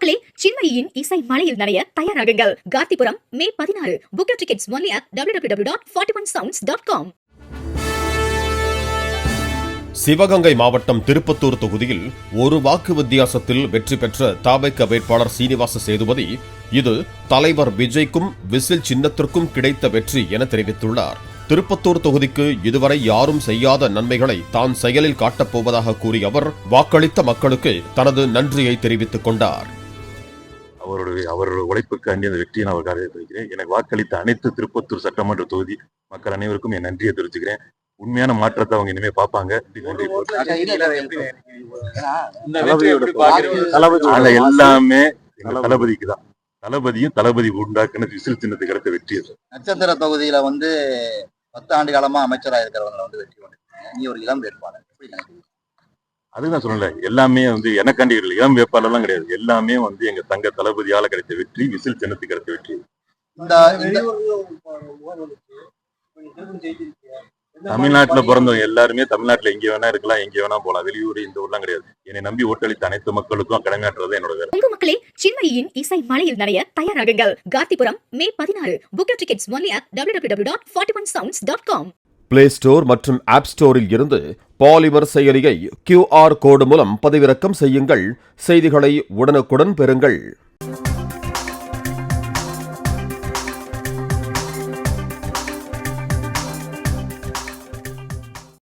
மக்களே, சின்மயியின் இசை மலையில் நனைய தயாராகுங்கள். கார்த்திபுரம் மே 16. Book your tickets only at www.41sounds.com. Sivaganga மாவட்டம் திருப்பத்தூர் தொகுதியில் ஒரு வாக்கு வித்தியாசத்தில் வெற்றி பெற்ற தபக வேட்பாளர் சீனிவாச சேதுபதி இது தலைவர் விஜய்க்கும் விசில் சின்னத்திற்கும் கிடைத்த வெற்றி என தெரிவித்துள்ளார். திருப்பத்தூர் தொகுதிக்கு இதுவரை யாரும் செய்யாத நன்மைகளை தான் செயலில் காட்டப்போவதாக கூறிய அவர் வாக்களித்த மக்களுக்கு தனது நன்றியை தெரிவித்துக் கொண்டார். அவருடைய உழைப்புக்கு அண்டி அந்த வெற்றியை நான் தெரிவிக்கிறேன். எனக்கு வாக்களித்த அனைத்து திருப்பத்தூர் சட்டமன்ற தொகுதி மக்கள் அனைவருக்கும் என் நன்றியை தெரிவிச்சுக்கிறேன். உண்மையான மாற்றத்தை அவங்க இனிமே பார்ப்பாங்க. எல்லாமே தளபதிக்கு தான். தளபதி உண்டாக்குன விசில் சின்னத்துக்கு கிடைத்த வெற்றி. நட்சத்திர தொகுதியில 10 ஆண்டு காலமா அமைச்சராக இருக்கிறவங்க வெற்றி கொண்டிருக்காங்க. நீ ஒரு இளம் வேட்பாளர், அதுதான் சொல்லல. எல்லாமே எனக்காண்டி இளம் வேட்பாளர் எல்லாம் கிடையாது. எல்லாமே எங்க தங்க தளபதியால கிடைத்த வெற்றி, விசில் சின்னத்துக்கு கிடைத்த வெற்றி. தமிழ்நாட்டுல பிறந்தவங்க எல்லாருமே தமிழ்நாட்டுல எங்க வேணா இருக்கலாம், எங்க வேணா போலாம். வெளியூர் இந்த ஊர்லாம் கிடையாது. என்னை நம்பி ஓட்டளித்த அனைத்து மக்களுக்கும் கடமையாற்றுறது என்னோட வேலை. உங்க மக்களே, சின்மயியின் இசை மலையில் நனைய தயாராகுங்கள். கார்த்திபுரம் மே 16. Book your tickets only at www.41sounds.com. Play store மற்றும் ஆப் ஸ்டோரில் இருந்து பாலிமர் செயலியை QR கோடு மூலம் பதிவிறக்கம் செய்யுங்கள். செய்திகளை உடனுக்குடன் பெறுங்கள்.